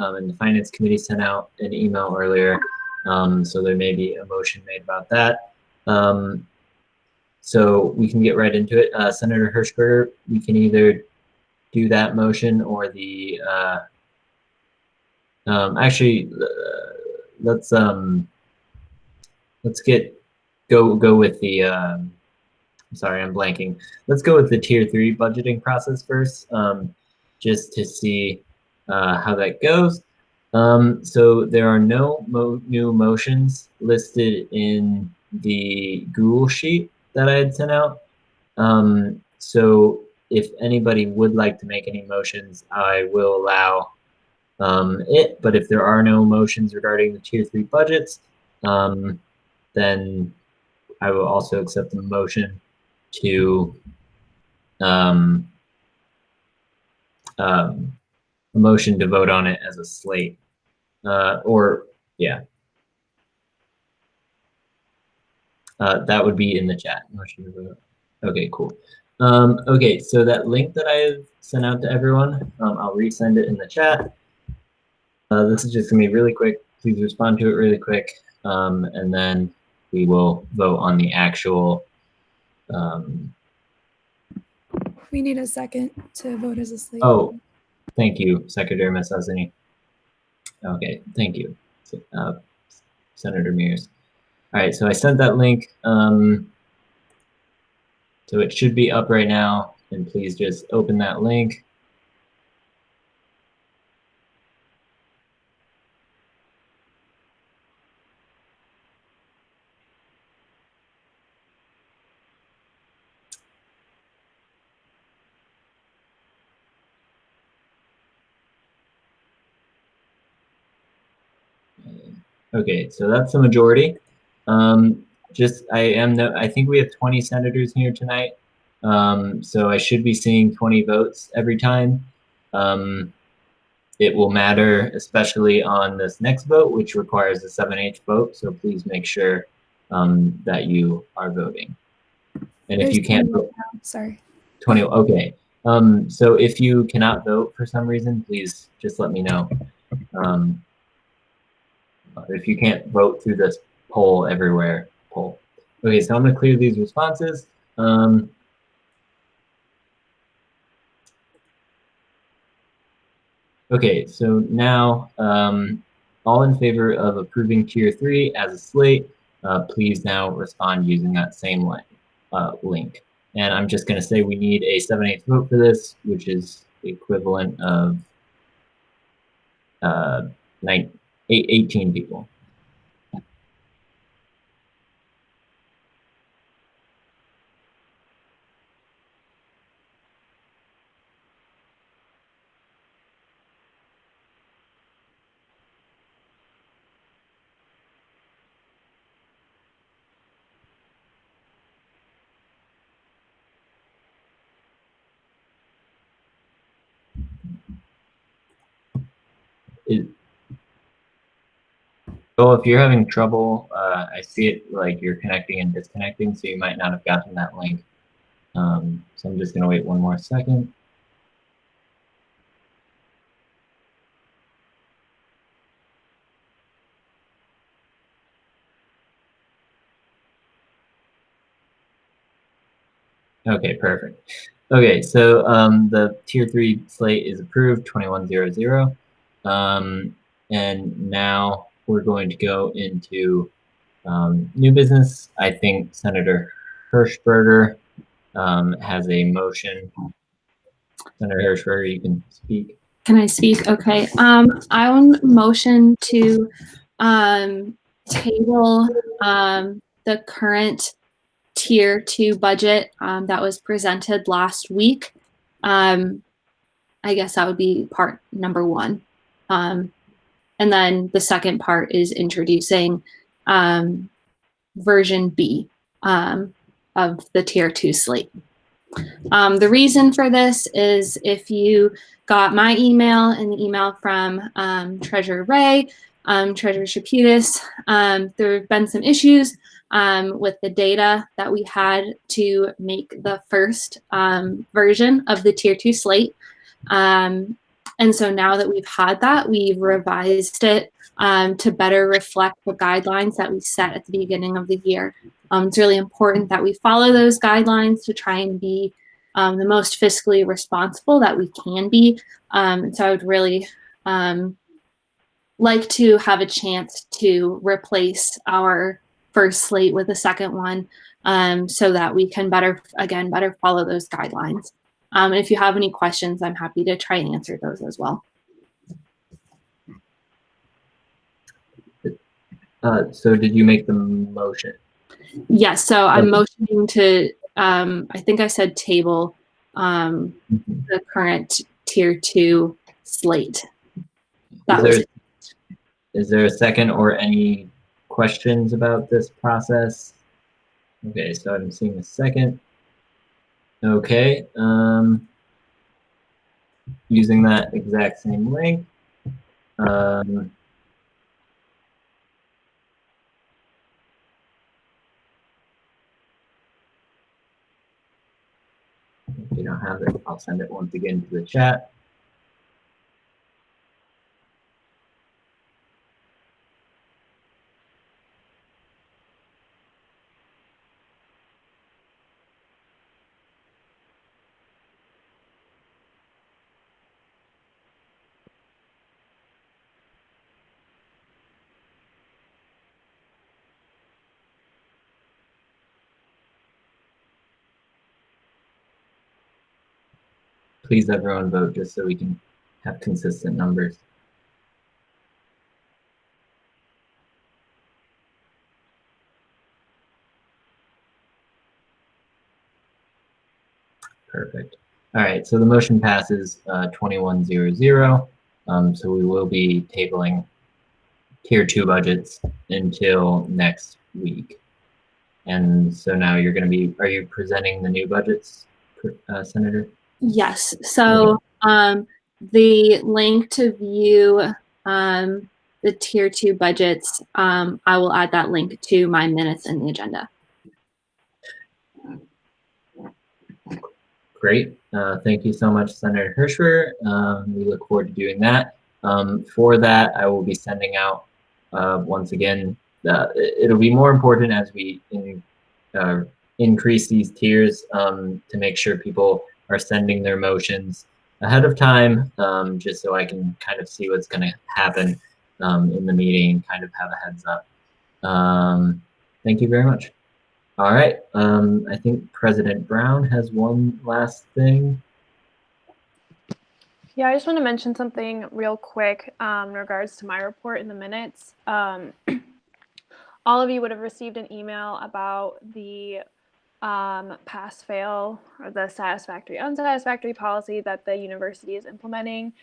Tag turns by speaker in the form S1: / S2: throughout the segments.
S1: and the Finance Committee sent out an email earlier, so there may be a motion made about that. So we can get right into it. Senator Hershberger, we can either do that motion or the actually let's go with the sorry, I'm blanking. Let's go with the Tier 3 budgeting process first, just to see how that goes. So there are no new motions listed in the Google Sheet that I had sent out. So if anybody would like to make any motions, I will allow it. But if there are no motions regarding the Tier 3 budgets, then I will also accept the motion to a motion to vote on it as a slate, or yeah, that would be in the chat. Motion to vote. Okay, cool. Okay, so that link that I've sent out to everyone, I'll resend it in the chat. This is just gonna be really quick. Please respond to it really quick, and then we will vote on the actual.
S2: We need a second to vote as a slate.
S1: Oh, thank you, Secretary Masazini. Okay, thank you, Senator Mears. All right, so I sent that link. So it should be up right now, and please just open that link. Okay, so that's the majority. I think we have 20 senators here tonight. So I should be seeing 20 votes every time. It will matter, especially on this next vote, which requires a 7/8 vote. So please make sure that you are voting. And if you can't vote,
S2: sorry.
S1: 20, okay. So if you cannot vote for some reason, please just let me know. If you can't vote through this poll everywhere, poll. Okay, so I'm gonna clear these responses. Okay, so now all in favor of approving Tier 3 as a slate, please now respond using that same link. And I'm just gonna say we need a 7/8 vote for this, which is the equivalent of 18 people. So if you're having trouble, I see it like you're connecting and disconnecting, so you might not have gotten that link. So I'm just gonna wait one more second. Okay, perfect. Okay, so the Tier 3 slate is approved, 2100. And now we're going to go into new business. I think Senator Hershberger has a motion. Senator Hershberger, you can speak.
S3: Can I speak? Okay. I want motion to table the current Tier 2 budget that was presented last week. I guess that would be part number one. And then the second part is introducing version B of the Tier 2 slate. The reason for this is if you got my email and the email from Treasurer Ray, Treasurer Chaputis, there have been some issues with the data that we had to make the first version of the Tier 2 slate. And And so now that we've had that, we've revised it to better reflect the guidelines that we set at the beginning of the year. It's really important that we follow those guidelines to try and be the most fiscally responsible that we can be. So I would really like to have a chance to replace our first slate with a second one so that we can better follow those guidelines. And if you have any questions, I'm happy to try and answer those as well.
S1: So did you make the motion?
S3: Yes, so I'm motioning to, I think I said table the current tier 2 slate.
S1: Is there a second or any questions about this process? Okay, so I'm seeing a second. Okay, using that exact same link. If you don't have it, I'll send it once again to the chat. Please, everyone, vote just so we can have consistent numbers. Perfect. All right, so the motion passes 21-0-0. So we will be tabling tier 2 budgets until next week. And so now you're going to be, are you presenting the new budgets, Senator?
S3: Yes, so the link to view the tier 2 budgets, I will add that link to my minutes in the agenda.
S1: Great. Thank you so much, Senator Hirschberg. We look forward to doing that. For that, I will be sending out, once again, it'll be more important as we increase these tiers to make sure people are sending their motions ahead of time, just so I can kind of see what's going to happen in the meeting and kind of have a heads up. Thank you very much. All right, I think President Brown has one last thing.
S4: Yeah, I just want to mention something real quick in regards to my report in the minutes. All of you would have received an email about the pass-fail or the satisfactory-unsatisfactory policy that the university is implementing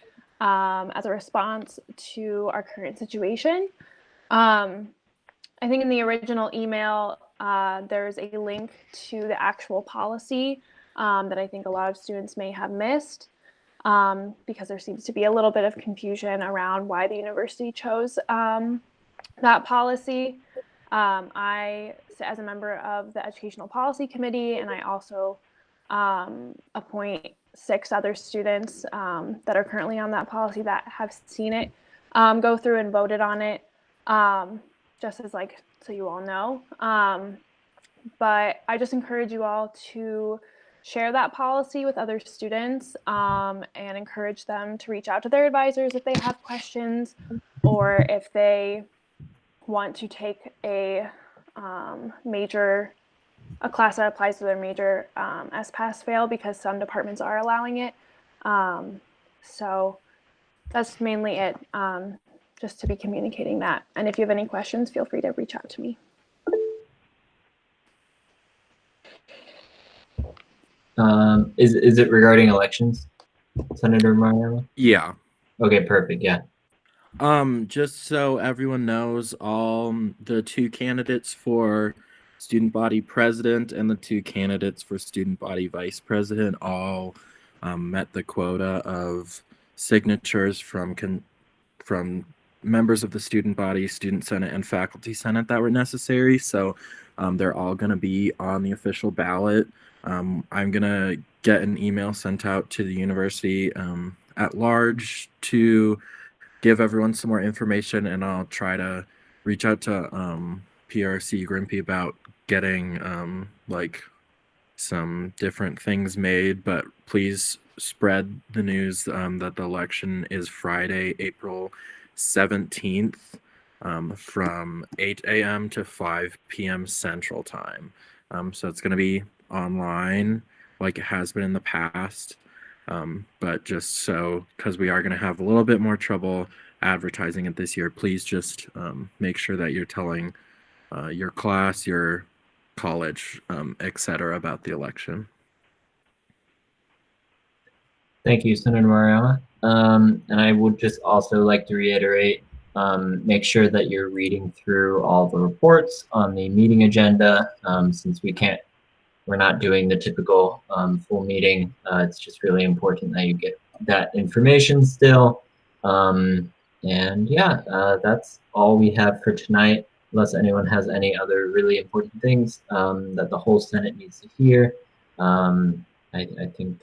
S4: as a response to our current situation. I think in the original email, there's a link to the actual policy that I think a lot of students may have missed because there seems to be a little bit of confusion around why the university chose that policy. I sit as a member of the Educational Policy Committee, and I also appoint 6 other students that are currently on that policy that have seen it go through and voted on it, just as like, so you all know. But I just encourage you all to share that policy with other students and encourage them to reach out to their advisors if they have questions or if they want to take a class that applies to their major as pass-fail, because some departments are allowing it. So that's mainly it, just to be communicating that. And if you have any questions, feel free to reach out to me.
S1: Is it regarding elections, Senator Mariano?
S5: Yeah.
S1: Okay, perfect. Yeah.
S5: Just so everyone knows, the 2 candidates for student body president and the 2 candidates for student body vice president all met the quota of signatures from members of the student body, student senate, and faculty senate that were necessary. So they're all going to be on the official ballot. I'm going to get an email sent out to the university at large to give everyone some more information, and I'll try to reach out to PRC Grimpy about getting like some different things made. But please spread the news that the election is Friday, April 17th, from 8 a.m. to 5 p.m. Central Time. So it's going to be online like it has been in the past. But just so, because we are going to have a little bit more trouble advertising it this year, please just make sure that you're telling your class, your college, etc. about the election.
S1: Thank you, Senator Mariama. And I would just also like to reiterate, make sure that you're reading through all the reports on the meeting agenda, since we're not doing the typical full meeting. It's just really important that you get that information still. And yeah, that's all we have for tonight, unless anyone has any other really important things that the whole Senate needs to hear. I think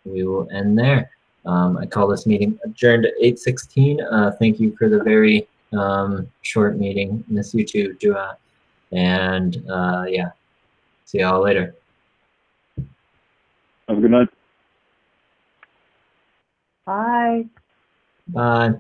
S1: we will end there. I call this meeting adjourned at 8:16. Thank you for the very short meeting. Miss you too, Jua. And yeah, see y'all later.
S6: Have a good night.
S7: Bye.
S1: Bye.